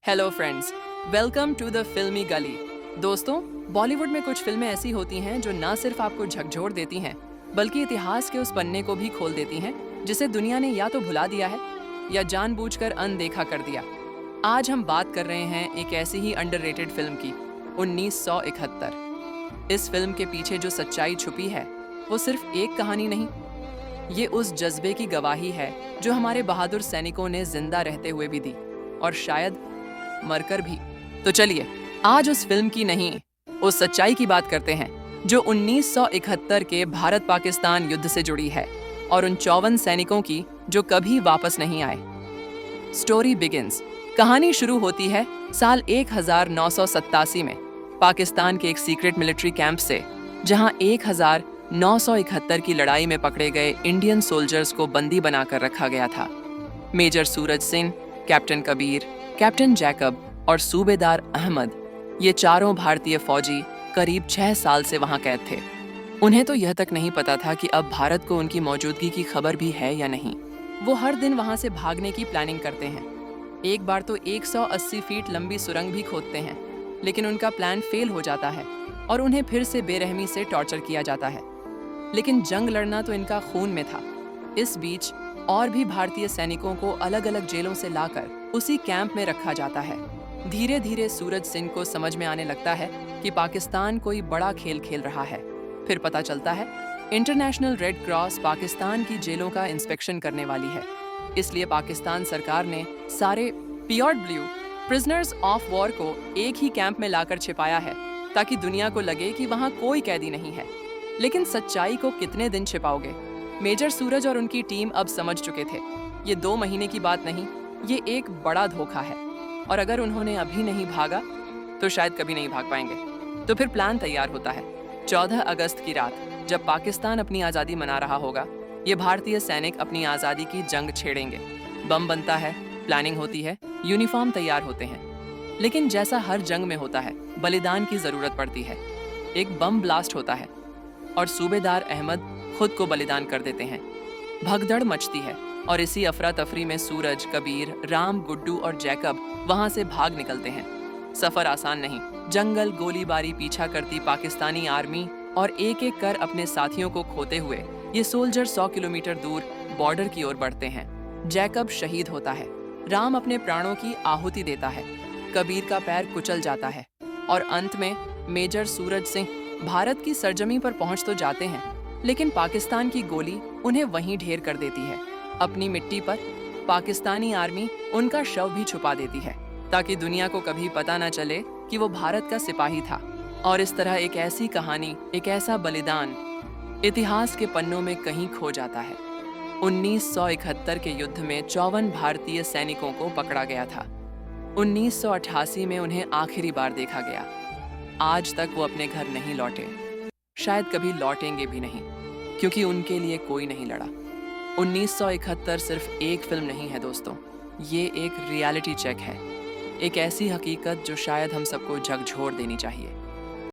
Hello friends, welcome to the filmy Gali. दोस्तों, बॉलीवुड में कुछ फिल्में ऐसी होती हैं जो ना सिर्फ आपको झकझोर देती हैं, बल्कि इतिहास के उस पन्ने को भी खोल देती हैं जिसे दुनिया ने या तो भुला दिया है या जानबूझकर अनदेखा कर दिया। आज हम बात कर रहे हैं एक ऐसी ही अंडररेटेड फिल्म की, 1971। इस फिल्म के पीछे जो सच्चाई छुपी है वो सिर्फ एक कहानी नहीं, ये उस जज्बे की गवाही है जो हमारे बहादुर सैनिकों ने जिंदा रहते हुए भी दी और शायद मरकर भी। तो चलिए आज उस फिल्म की नहीं, उस सच्चाई की बात करते हैं जो 1971 के भारत पाकिस्तान युद्ध से जुड़ी है और उन 54 सैनिकों की जो कभी वापस नहीं आए। Story begins. कहानी शुरू होती है साल 1987 में पाकिस्तान के एक सीक्रेट मिलिट्री कैंप से, जहां 1971 की लड़ाई में पकड़े गए इंडियन सोल्जर्स को बंदी बनाकर रखा गया था। Major Suraj Singh, captain Kabir, captain Jacob और सूबेदार अहमद, ये चारों भारतीय फौजी करीब 6 साल से वहां कैद थे। उन्हें तो यह तक नहीं पता था कि अब भारत को उनकी मौजूदगी की खबर भी है या नहीं। वो हर दिन वहां से भागने की प्लानिंग करते हैं। एक बार तो 180 फीट लंबी सुरंग भी खोदते हैं, लेकिन उनका प्लान फेल हो जाता है और उन्हें फिर से बेरहमी से टॉर्चर किया जाता है। लेकिन जंग लड़ना तो इनका खून में था। इस बीच और भी भारतीय सैनिकों को अलग अलग जेलों से लाकर उसी कैंप में रखा जाता है। धीरे धीरे सूरज सिंह को समझ में आने लगता है कि पाकिस्तान कोई बड़ा खेल खेल रहा है। फिर पता चलता है इंटरनेशनल रेड क्रॉस पाकिस्तान की जेलों का इंस्पेक्शन करने वाली है। इसलिए पाकिस्तान सरकार ने सारे pure blue prisoners of war को एक ही कैंप में लाकर छिपाया है, ताकि दुनिया को लगे कि वहां कोई कैदी नहीं है। लेकिन सच्चाई को कितने दिन छिपाओगे? मेजर सूरज और उनकी टीम अब समझ चुके थे ये 2 महीने की बात नहीं, ये एक बड़ा धोखा है और अगर उन्होंने अभी नहीं भागा तो शायद कभी नहीं भाग पाएंगे। तो फिर प्लान तैयार होता है। 14 अगस्त की रात, जब पाकिस्तान अपनी आज़ादी मना रहा होगा, ये भारतीय सैनिक अपनी आज़ादी की जंग छेड़ेंगे। बम बनता है, प्लानिंग होती है, यूनिफॉर्म तैयार होते हैं। लेकिन जैसा हर जंग में होता है, बलिदान की ज़रूरत पड़ती है। एक बम ब्लास्ट होता है और सूबेदार अहमद खुद को बलिदान कर देते हैं। भगदड़ मचती है और इसी अफरा तफरी में सूरज, कबीर, राम, गुड्डू और जैकब वहां से भाग निकलते हैं। सफर आसान नहीं। जंगल, गोलीबारी, पीछा करती पाकिस्तानी आर्मी और एक एक कर अपने साथियों को खोते हुए ये सोल्जर 100 किलोमीटर दूर बॉर्डर की ओर बढ़ते हैं। जैकब शहीद होता है, राम अपने प्राणों की आहुति देता है, कबीर का पैर कुचल जाता है और अंत में मेजर सूरज सिंह भारत की सरजमी पर पहुंच तो जाते हैं, लेकिन पाकिस्तान की गोली उन्हें वहीं ढेर कर देती है। अपनी मिट्टी पर पाकिस्तानी आर्मी उनका शव भी छुपा देती है, ताकि दुनिया को कभी पता न चले कि वो भारत का सिपाही था। और इस तरह एक ऐसी कहानी, एक ऐसा बलिदान इतिहास के पन्नों में कहीं खो जाता है। 1971 के युद्ध में 54 भारतीय सैनिकों को पकड़ा गया था। 1988 में उन्हें आखिरी बार देखा गया। आज तक वो अपने घर नहीं लौटे, शायद कभी लौटेंगे भी नहीं, क्योंकि उनके लिए कोई नहीं लड़ा। 1971 सिर्फ एक फिल्म नहीं है दोस्तों, ये एक रियलिटी चेक है, एक ऐसी हकीकत जो शायद हम सबको झकझोर देनी चाहिए।